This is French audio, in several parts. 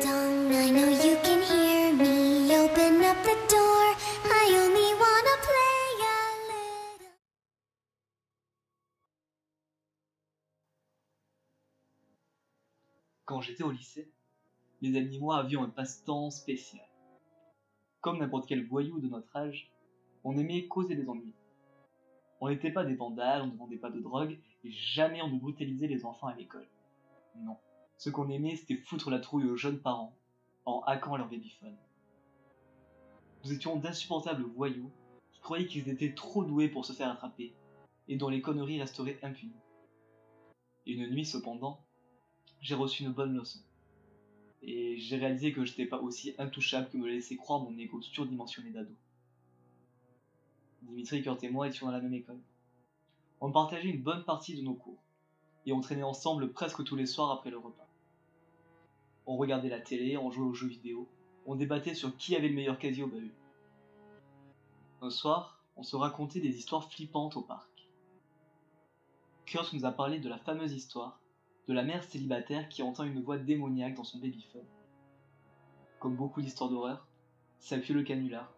Dong, I know you can hear me. Open up the door. I only wanna play a little. Quand j'étais au lycée, mes amis et moi avions un passe-temps spécial. Comme n'importe quel voyou de notre âge, on aimait causer des ennuis. On n'était pas des vandales, on ne vendait pas de drogue, et jamais on ne brutalisait les enfants à l'école. Non. Ce qu'on aimait, c'était foutre la trouille aux jeunes parents, en hackant leur babyphone. Nous étions d'insupportables voyous, qui croyaient qu'ils étaient trop doués pour se faire attraper, et dont les conneries resteraient impunies. Et une nuit, cependant, j'ai reçu une bonne leçon. Et j'ai réalisé que j'étais pas aussi intouchable que me le laissait croire mon ego surdimensionné d'ado. Dimitri, Kurt et moi étions dans la même école. On partageait une bonne partie de nos cours, et on traînait ensemble presque tous les soirs après le repas. On regardait la télé, on jouait aux jeux vidéo, on débattait sur qui avait le meilleur casier au bahut. Un soir, on se racontait des histoires flippantes au parc. Kurt nous a parlé de la fameuse histoire de la mère célibataire qui entend une voix démoniaque dans son babyphone. Comme beaucoup d'histoires d'horreur, ça pue le canular,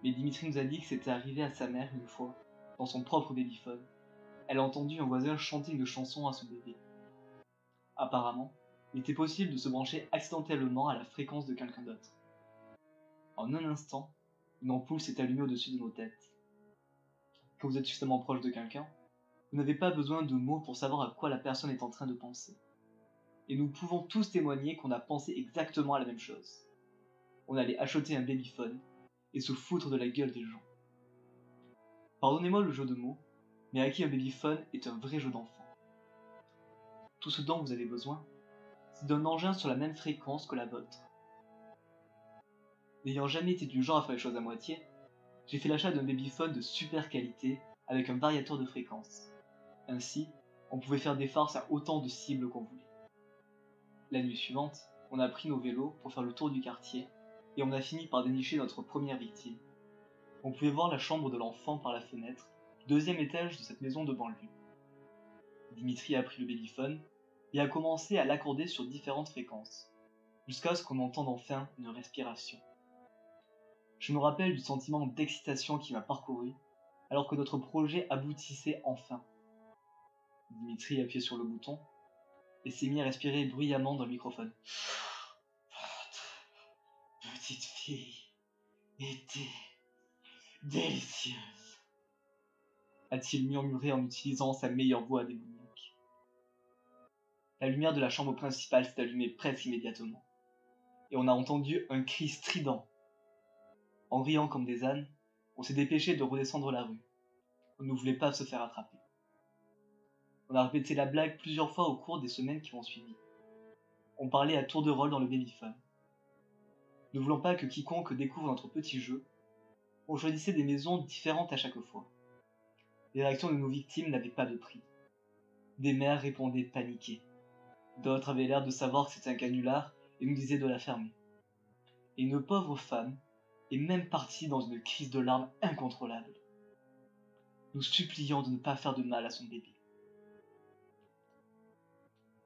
mais Dimitri nous a dit que c'était arrivé à sa mère une fois, dans son propre babyphone. Elle a entendu un voisin chanter une chanson à son bébé. Apparemment, il était possible de se brancher accidentellement à la fréquence de quelqu'un d'autre. En un instant, une ampoule s'est allumée au-dessus de nos têtes. Quand vous êtes suffisamment proche de quelqu'un, vous n'avez pas besoin de mots pour savoir à quoi la personne est en train de penser. Et nous pouvons tous témoigner qu'on a pensé exactement à la même chose. On allait acheter un babyphone et se foutre de la gueule des gens. Pardonnez-moi le jeu de mots, mais acquis un babyphone est un vrai jeu d'enfant. Tout ce dont vous avez besoin, c'est d'un engin sur la même fréquence que la vôtre. N'ayant jamais été du genre à faire les choses à moitié, j'ai fait l'achat d'un babyphone de super qualité avec un variateur de fréquence. Ainsi, on pouvait faire des farces à autant de cibles qu'on voulait. La nuit suivante, on a pris nos vélos pour faire le tour du quartier et on a fini par dénicher notre première victime. On pouvait voir la chambre de l'enfant par la fenêtre, du deuxième étage de cette maison de banlieue. Dimitri a pris le babyphone et a commencé à l'accorder sur différentes fréquences, jusqu'à ce qu'on entende enfin une respiration. Je me rappelle du sentiment d'excitation qui m'a parcouru, alors que notre projet aboutissait enfin. Dimitri a appuyé sur le bouton et s'est mis à respirer bruyamment dans le microphone. Votre petite fille était délicieuse, a-t-il murmuré en utilisant sa meilleure voix démoniaque. La lumière de la chambre principale s'est allumée presque immédiatement, et on a entendu un cri strident. En riant comme des ânes, on s'est dépêché de redescendre la rue. On ne voulait pas se faire attraper. On a répété la blague plusieurs fois au cours des semaines qui ont suivi. On parlait à tour de rôle dans le babyphone. Ne voulant pas que quiconque découvre notre petit jeu, on choisissait des maisons différentes à chaque fois. Les réactions de nos victimes n'avaient pas de prix. Des mères répondaient paniquées. D'autres avaient l'air de savoir que c'était un canular et nous disaient de la fermer. Et une pauvre femme est même partie dans une crise de larmes incontrôlable, nous suppliant de ne pas faire de mal à son bébé.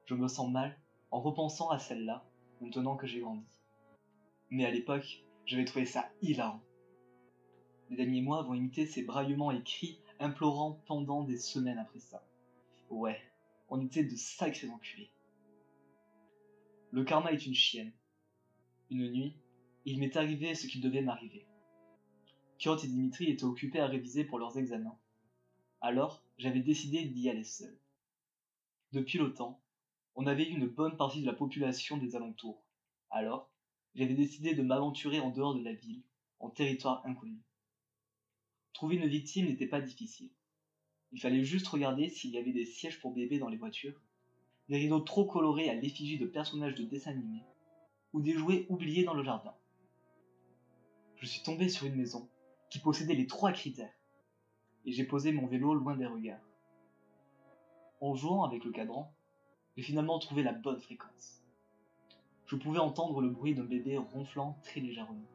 Je me sens mal en repensant à celle-là, maintenant que j'ai grandi. Mais à l'époque, j'avais trouvé ça hilarant. Les amis et moi avons imité ces braillements et cris implorant pendant des semaines après ça. Ouais, on était de sacrés enculés. Le karma est une chienne. Une nuit, il m'est arrivé ce qu'il devait m'arriver. Kurt et Dimitri étaient occupés à réviser pour leurs examens. Alors, j'avais décidé d'y aller seul. Depuis le temps, on avait eu une bonne partie de la population des alentours. Alors, j'avais décidé de m'aventurer en dehors de la ville, en territoire inconnu. Trouver une victime n'était pas difficile. Il fallait juste regarder s'il y avait des sièges pour bébés dans les voitures, des rideaux trop colorés à l'effigie de personnages de dessins animés, ou des jouets oubliés dans le jardin. Je suis tombé sur une maison qui possédait les 3 critères, et j'ai posé mon vélo loin des regards. En jouant avec le cadran, j'ai finalement trouvé la bonne fréquence. Je pouvais entendre le bruit d'un bébé ronflant très légèrement.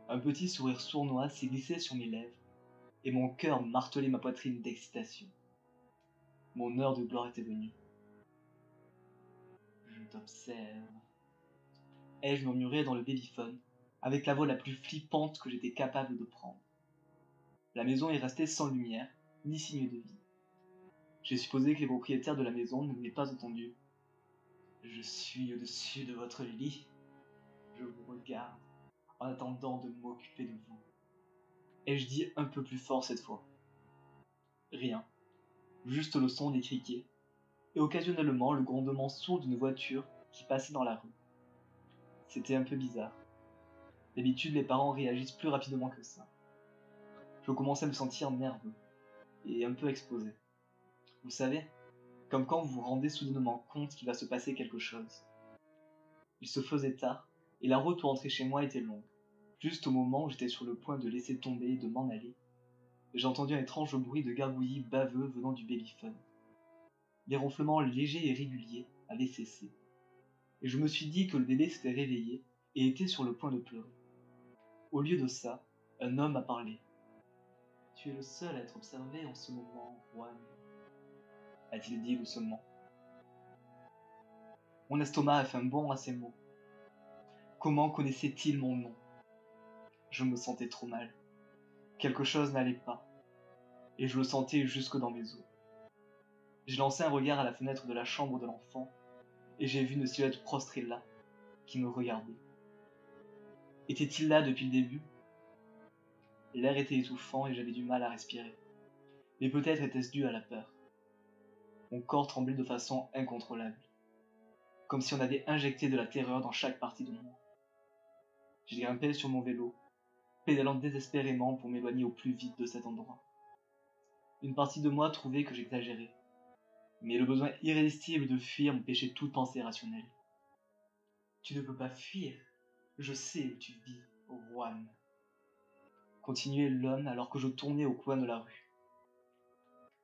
Un petit sourire sournois s'est glissé sur mes lèvres, et mon cœur martelait ma poitrine d'excitation. Mon heure de gloire était venue. Je t'observe, ai-je murmuré dans le babyphone, avec la voix la plus flippante que j'étais capable de prendre. La maison est restée sans lumière, ni signe de vie. J'ai supposé que les propriétaires de la maison ne m'aient pas entendu. Je suis au-dessus de votre lit. Je vous regarde, en attendant de m'occuper de vous. Ai-je dit un peu plus fort cette fois? Rien, juste le son des criquets, et occasionnellement le grondement sourd d'une voiture qui passait dans la rue. C'était un peu bizarre. D'habitude, les parents réagissent plus rapidement que ça. Je commençais à me sentir nerveux, et un peu exposé. Vous savez, comme quand vous vous rendez soudainement compte qu'il va se passer quelque chose. Il se faisait tard, et la route pour entrer chez moi était longue. Juste au moment où j'étais sur le point de laisser tomber et de m'en aller, j'ai entendu un étrange bruit de gargouillis baveux venant du babyphone. Les ronflements légers et réguliers avaient cessé, et je me suis dit que le bébé s'était réveillé et était sur le point de pleurer. Au lieu de ça, un homme a parlé. « Tu es le seul à être observé en ce moment, Juan, » a-t-il dit doucement. Mon estomac a fait un bond à ces mots. Comment connaissait-il mon nom? Je me sentais trop mal. Quelque chose n'allait pas, et je le sentais jusque dans mes os. J'ai lancé un regard à la fenêtre de la chambre de l'enfant, et j'ai vu une silhouette prostrée là, qui me regardait. Était-il là depuis le début? L'air était étouffant et j'avais du mal à respirer. Mais peut-être était-ce dû à la peur. Mon corps tremblait de façon incontrôlable, comme si on avait injecté de la terreur dans chaque partie de moi. J'ai grimpé sur mon vélo, pédalant désespérément pour m'éloigner au plus vite de cet endroit. Une partie de moi trouvait que j'exagérais, mais le besoin irrésistible de fuir m'empêchait toute pensée rationnelle. Tu ne peux pas fuir, je sais où tu vis, Juan. Continuait l'homme alors que je tournais au coin de la rue.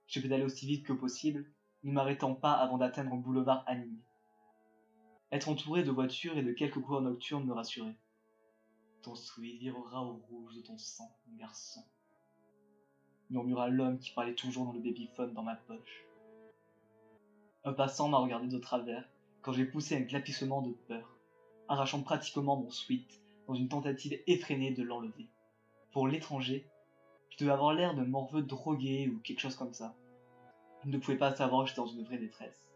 J'ai pédalé aussi vite que possible, ne m'arrêtant pas avant d'atteindre un boulevard animé. Être entouré de voitures et de quelques coureurs nocturnes me rassurait. Ton souhait virera au rouge de ton sang, mon garçon, murmura l'homme qui parlait toujours dans le babyphone dans ma poche. Un passant m'a regardé de travers quand j'ai poussé un glapissement de peur, arrachant pratiquement mon sweat dans une tentative effrénée de l'enlever. Pour l'étranger, je devais avoir l'air d'un morveux drogué ou quelque chose comme ça. Il ne pouvait pas savoir que j'étais dans une vraie détresse.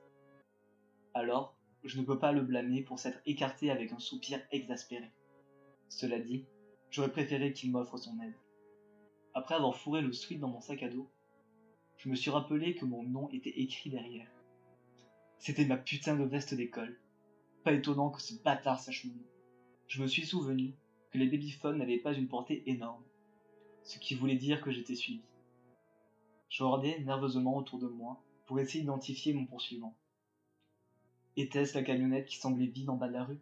Alors, je ne peux pas le blâmer pour s'être écarté avec un soupir exaspéré. Cela dit, j'aurais préféré qu'il m'offre son aide. Après avoir fourré le sweat dans mon sac à dos, je me suis rappelé que mon nom était écrit derrière. C'était ma putain de veste d'école. Pas étonnant que ce bâtard sache mon nom. Je me suis souvenu que les babyphones n'avaient pas une portée énorme, ce qui voulait dire que j'étais suivi. Je regardais nerveusement autour de moi pour essayer d'identifier mon poursuivant. Était-ce la camionnette qui semblait vide en bas de la rue?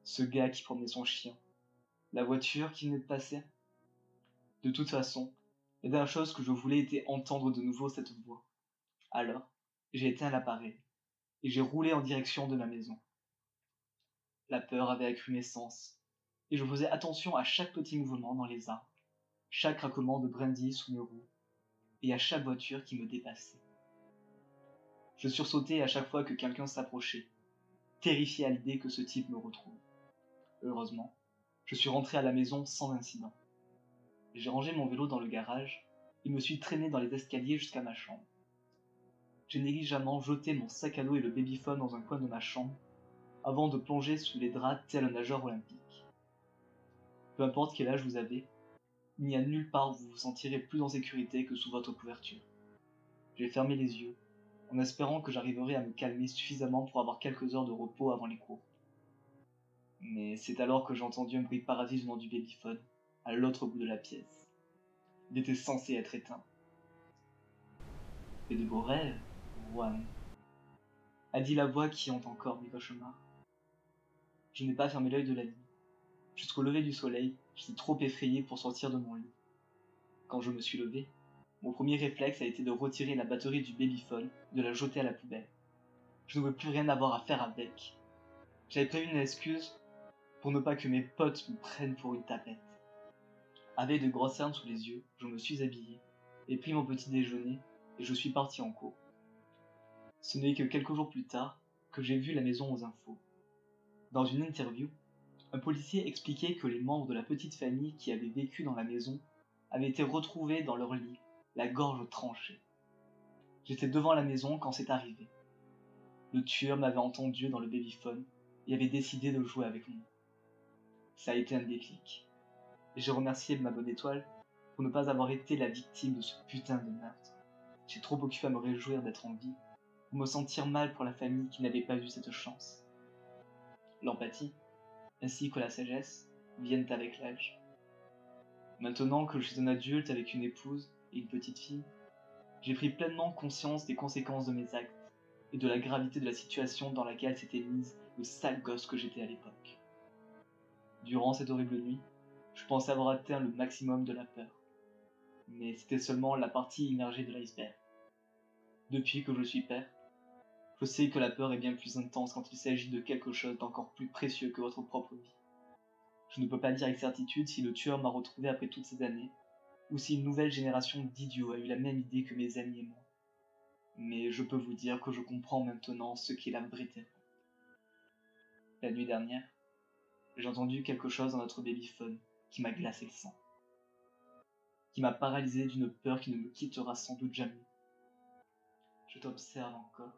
Ce gars qui promenait son chien? La voiture qui venait de passer? De toute façon, la dernière chose que je voulais était entendre de nouveau cette voix. Alors, j'ai éteint l'appareil, et j'ai roulé en direction de ma maison. La peur avait accru mes sens, et je faisais attention à chaque petit mouvement dans les arbres, chaque craquement de brindilles sous mes roues, et à chaque voiture qui me dépassait. Je sursautais à chaque fois que quelqu'un s'approchait, terrifié à l'idée que ce type me retrouve. Heureusement, je suis rentré à la maison sans incident. J'ai rangé mon vélo dans le garage et me suis traîné dans les escaliers jusqu'à ma chambre. J'ai négligemment jeté mon sac à dos et le babyphone dans un coin de ma chambre avant de plonger sous les draps tel un nageur olympique. Peu importe quel âge vous avez, il n'y a nulle part où vous vous sentirez plus en sécurité que sous votre couverture. J'ai fermé les yeux, en espérant que j'arriverais à me calmer suffisamment pour avoir quelques heures de repos avant les cours. Mais c'est alors que j'ai entendu un bruit parasite venant du babyphone, à l'autre bout de la pièce. Il était censé être éteint. Et de beaux rêves, Juan, a dit la voix qui hante encore mes cauchemars. Je n'ai pas fermé l'œil de la nuit. Jusqu'au lever du soleil, j'étais trop effrayé pour sortir de mon lit. Quand je me suis levé, mon premier réflexe a été de retirer la batterie du babyphone et de la jeter à la poubelle. Je ne voulais plus rien avoir à faire avec. J'avais prévu une excuse pour ne pas que mes potes me prennent pour une tapette. Avec de grosses cernes sous les yeux, je me suis habillé, et pris mon petit déjeuner, et je suis parti en cours. Ce n'est que quelques jours plus tard que j'ai vu la maison aux infos. Dans une interview, un policier expliquait que les membres de la petite famille qui avaient vécu dans la maison avaient été retrouvés dans leur lit, la gorge tranchée. J'étais devant la maison quand c'est arrivé. Le tueur m'avait entendu dans le babyphone et avait décidé de jouer avec moi. Ça a été un déclic. Et j'ai remercié ma bonne étoile pour ne pas avoir été la victime de ce putain de meurtre. J'ai trop occupé à me réjouir d'être en vie, pour me sentir mal pour la famille qui n'avait pas eu cette chance. L'empathie, ainsi que la sagesse, viennent avec l'âge. Maintenant que je suis un adulte avec une épouse et une petite fille, j'ai pris pleinement conscience des conséquences de mes actes et de la gravité de la situation dans laquelle s'était mise le sale gosse que j'étais à l'époque. Durant cette horrible nuit, je pensais avoir atteint le maximum de la peur. Mais c'était seulement la partie immergée de l'iceberg. Depuis que je suis père, je sais que la peur est bien plus intense quand il s'agit de quelque chose d'encore plus précieux que votre propre vie. Je ne peux pas dire avec certitude si le tueur m'a retrouvé après toutes ces années, ou si une nouvelle génération d'idiots a eu la même idée que mes amis et moi. Mais je peux vous dire que je comprends maintenant ce qu'est la vraie terreur. La nuit dernière, j'ai entendu quelque chose dans notre babyphone qui m'a glacé le sang, qui m'a paralysé d'une peur qui ne me quittera sans doute jamais. Je t'observe encore,